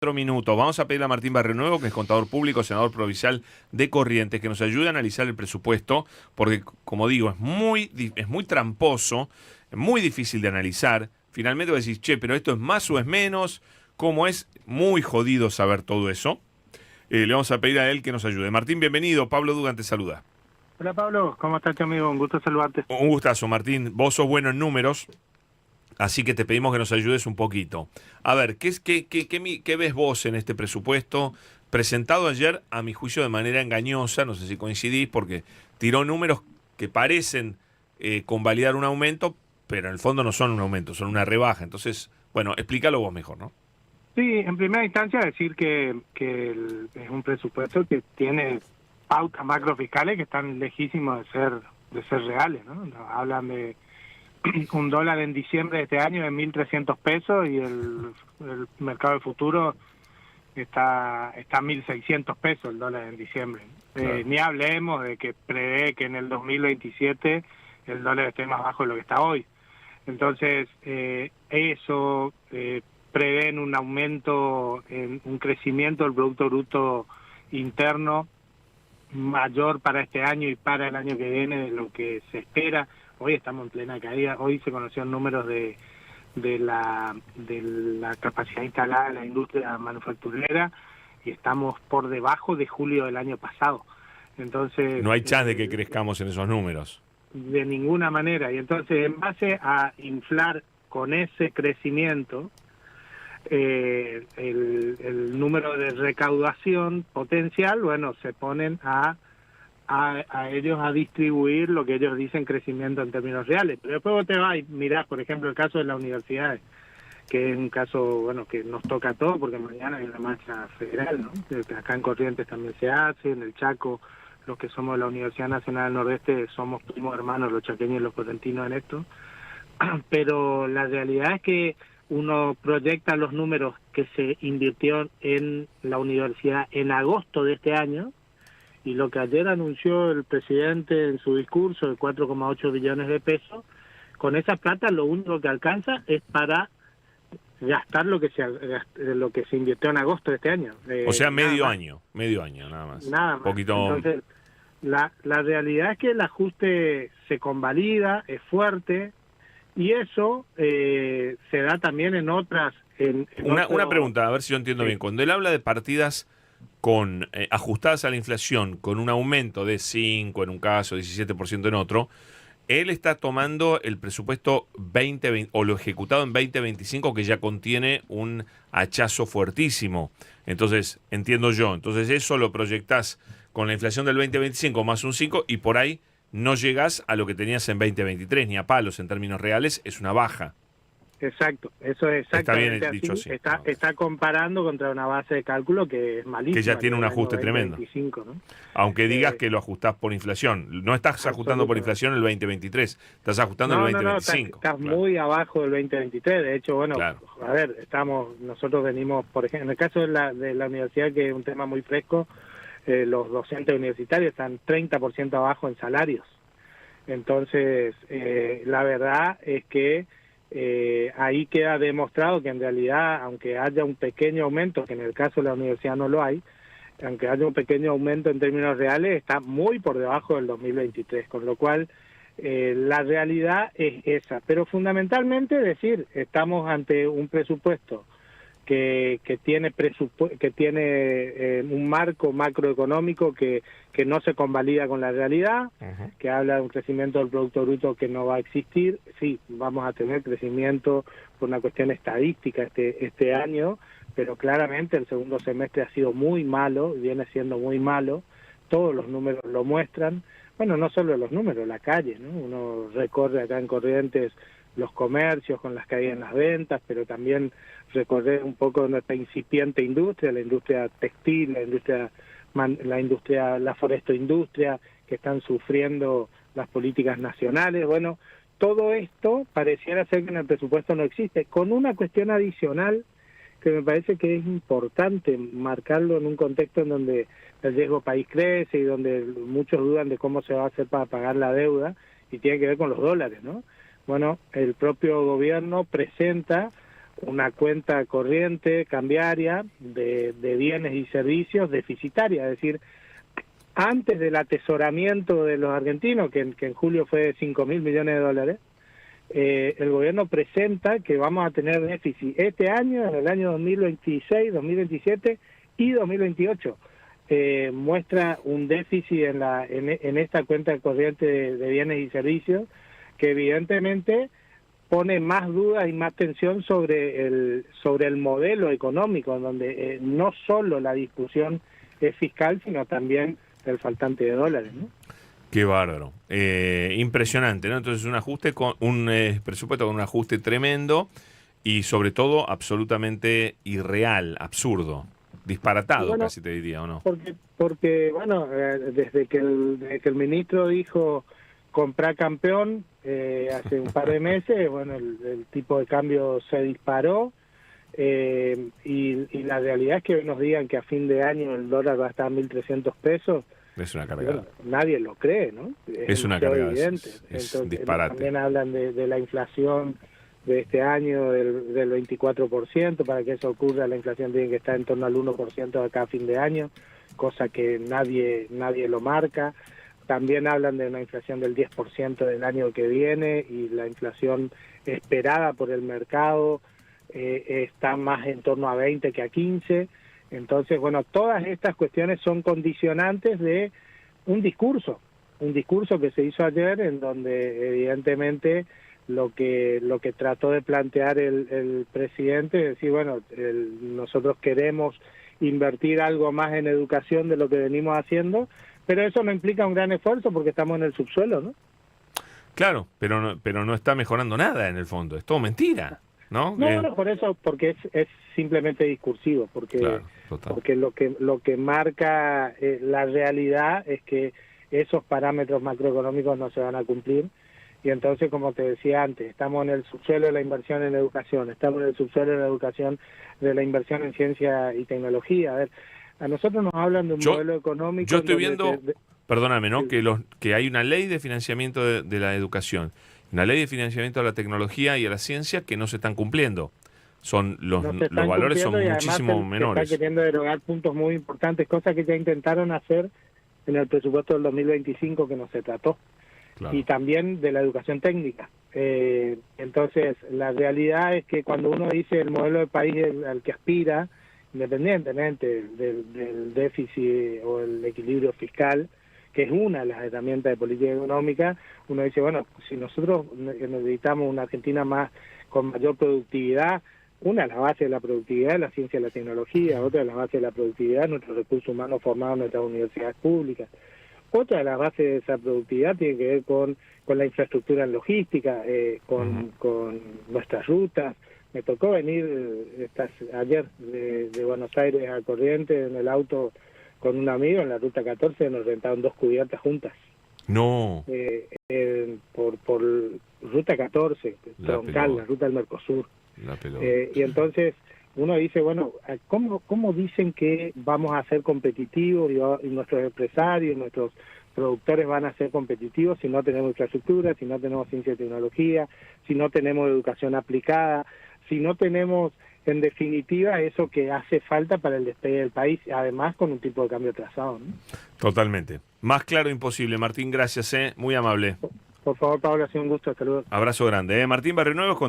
4 minutos. Vamos a pedir a Martín Barrionuevo, que es contador público, senador provincial de Corrientes, que nos ayude a analizar el presupuesto, porque, como digo, es muy tramposo, es muy difícil de analizar. Finalmente vos decís, che, pero esto es más o es menos, ¿cómo es? Muy jodido saber todo eso. Le vamos a pedir a él que nos ayude. Martín, bienvenido. Pablo Dugan te saluda. Hola Pablo, ¿cómo estás, amigo? Un gusto saludarte. Un gustazo, Martín. Vos sos bueno en números, así que te pedimos que nos ayudes un poquito. A ver, ¿qué ves vos en este presupuesto presentado ayer, a mi juicio, de manera engañosa? No sé si coincidís, porque tiró números que parecen convalidar un aumento, pero en el fondo no son un aumento, son una rebaja. Entonces, bueno, explícalo vos mejor, ¿no? Sí, en primera instancia decir que es un presupuesto que tiene pautas macrofiscales que están lejísimos de ser reales, ¿no? Hablan de un dólar en diciembre de este año de 1.300 pesos y el mercado de futuro está a 1.600 pesos el dólar en diciembre. Claro. Ni hablemos de que prevé que en el 2027 el dólar esté más bajo de lo que está hoy. Entonces, eso prevén un aumento, un crecimiento del Producto Bruto Interno mayor para este año y para el año que viene de lo que se espera. Hoy estamos en plena caída. Hoy se conocieron números de la capacidad instalada en la industria manufacturera y estamos por debajo de julio del año pasado. Entonces, No hay chance de que crezcamos en esos números. De ninguna manera. Y entonces, en base a inflar con ese crecimiento el número de recaudación potencial, bueno, se ponen a ellos a distribuir lo que ellos dicen crecimiento en términos reales. Pero después vos te vas y mirás, por ejemplo, el caso de las universidades, que es un caso, bueno, que nos toca a todos, porque mañana hay una marcha federal, ¿no? Acá en Corrientes también se hace, en el Chaco, los que somos de la Universidad Nacional del Nordeste somos primos hermanos, los chaqueños y los correntinos en esto. Pero la realidad es que uno proyecta los números que se invirtió en la universidad en agosto de este año, y lo que ayer anunció el presidente en su discurso de 4,8 billones de pesos, con esa plata lo único que alcanza es para gastar lo que se invirtió en agosto de este año. O sea, medio año, nada más. Nada más. Poquito. Entonces, la realidad es que el ajuste se convalida, es fuerte, y eso se da también en otras... Una pregunta, a ver si yo entiendo bien. Cuando él habla de partidas con ajustadas a la inflación, con un aumento de 5 en un caso, 17% en otro, él está tomando el presupuesto 2020 o lo ejecutado en 2025, que ya contiene un hachazo fuertísimo. Entonces, entiendo yo, entonces eso lo proyectás con la inflación del 2025 más un 5 y por ahí no llegás a lo que tenías en 2023, ni a palos en términos reales, es una baja. Exacto, eso es exactamente. Está bien dicho así. Está comparando contra una base de cálculo que es malísima. Que ya tiene un ajuste tremendo. 2025, ¿no? Aunque digas que lo ajustás por inflación. No estás ajustando por inflación el 2023, estás ajustando el 2025. Estás muy abajo del 2023. De hecho, bueno, claro. A ver, nosotros venimos, por ejemplo, en el caso de la universidad, que es un tema muy fresco, los docentes universitarios están 30% abajo en salarios. Entonces, la verdad es que ahí queda demostrado que en realidad, aunque haya un pequeño aumento, que en el caso de la universidad no lo hay, aunque haya un pequeño aumento en términos reales, está muy por debajo del 2023, con lo cual la realidad es esa. Pero fundamentalmente decir, estamos ante un presupuesto que tiene un marco macroeconómico que no se convalida con la realidad, que habla de un crecimiento del Producto Bruto que no va a existir. Sí, vamos a tener crecimiento por una cuestión estadística este año, pero claramente el segundo semestre ha sido muy malo, viene siendo muy malo, todos los números lo muestran. Bueno, no solo los números, la calle, ¿no? Uno recorre acá en Corrientes los comercios con las caídas en las ventas, pero también recorrer un poco nuestra incipiente industria, la industria textil, la forestoindustria, que están sufriendo las políticas nacionales. Bueno, todo esto pareciera ser que en el presupuesto no existe, con una cuestión adicional que me parece que es importante marcarlo en un contexto en donde el riesgo país crece y donde muchos dudan de cómo se va a hacer para pagar la deuda, y tiene que ver con los dólares, ¿no? Bueno, el propio gobierno presenta una cuenta corriente cambiaria de bienes y servicios deficitaria, es decir, antes del atesoramiento de los argentinos, que en julio fue de 5.000 millones de dólares, el gobierno presenta que vamos a tener déficit este año, en el año 2026, 2027 y 2028. Muestra un déficit en esta cuenta corriente de bienes y servicios que evidentemente pone más dudas y más tensión sobre el modelo económico, en donde no solo la discusión es fiscal, sino también el faltante de dólares, ¿no? Qué bárbaro. Impresionante, ¿no? Entonces un presupuesto con un ajuste tremendo y sobre todo absolutamente irreal, absurdo, disparatado, bueno, casi te diría, ¿o no? Porque bueno, desde que el ministro dijo comprar campeón hace un par de meses, bueno, el tipo de cambio se disparó y la realidad es que hoy nos digan que a fin de año el dólar va a estar a 1.300 pesos. Es una cargada. Bueno, nadie lo cree, ¿no? Es una cargada. Evidente. Es Entonces, disparate. también hablan de la inflación de este año del 24%. Para que eso ocurra, la inflación tiene que estar en torno al 1% de acá a fin de año, cosa que nadie lo marca. También hablan de una inflación del 10% del año que viene y la inflación esperada por el mercado está más en torno a 20 que a 15. Entonces, bueno, todas estas cuestiones son condicionantes de un discurso que se hizo ayer en donde evidentemente lo que trató de plantear el presidente es decir, bueno, nosotros queremos invertir algo más en educación de lo que venimos haciendo, pero eso no implica un gran esfuerzo porque estamos en el subsuelo, ¿no? Claro, pero no está mejorando nada en el fondo, es todo mentira, ¿no? No, bueno, por eso, porque es simplemente discursivo, porque Claro, porque lo que marca la realidad es que esos parámetros macroeconómicos no se van a cumplir y entonces, como te decía antes, estamos en el subsuelo de la inversión en educación, estamos en el subsuelo de la educación de la inversión en ciencia y tecnología. A ver, a nosotros nos hablan de un modelo económico. Yo estoy viendo, perdóname, ¿no? Que hay una ley de financiamiento de la educación, una ley de financiamiento de la tecnología y a la ciencia que no se están cumpliendo. Los valores son muchísimo menores. Está queriendo derogar puntos muy importantes, cosas que ya intentaron hacer en el presupuesto del 2025 que no se trató. Claro. Y también de la educación técnica. Entonces, la realidad es que cuando uno dice el modelo de país al que aspira, independientemente del déficit o el equilibrio fiscal, que es una de las herramientas de política económica, uno dice, bueno, si nosotros necesitamos una Argentina con mayor productividad, una de las bases de la productividad es la ciencia y la tecnología, otra de las bases de la productividad es nuestros recursos humanos formados en nuestras universidades públicas. Otra de las bases de esa productividad tiene que ver con la infraestructura en logística, con nuestras rutas. Me tocó venir ayer de Buenos Aires a Corrientes en el auto con un amigo en la ruta 14, nos rentaron 2 cubiertas juntas. No. Por ruta 14, troncal, la ruta del Mercosur. Y entonces uno dice, bueno, ¿cómo dicen que vamos a ser competitivos y nuestros empresarios, nuestros productores van a ser competitivos si no tenemos infraestructura, si no tenemos ciencia y tecnología, si no tenemos educación aplicada, si no tenemos, en definitiva, eso que hace falta para el despegue del país, además con un tipo de cambio atrasado, ¿no? Totalmente. Más claro imposible. Martín, gracias, muy amable. Por favor, Pablo, ha sido un gusto. Hasta luego. Abrazo grande. Martín Barrionuevos con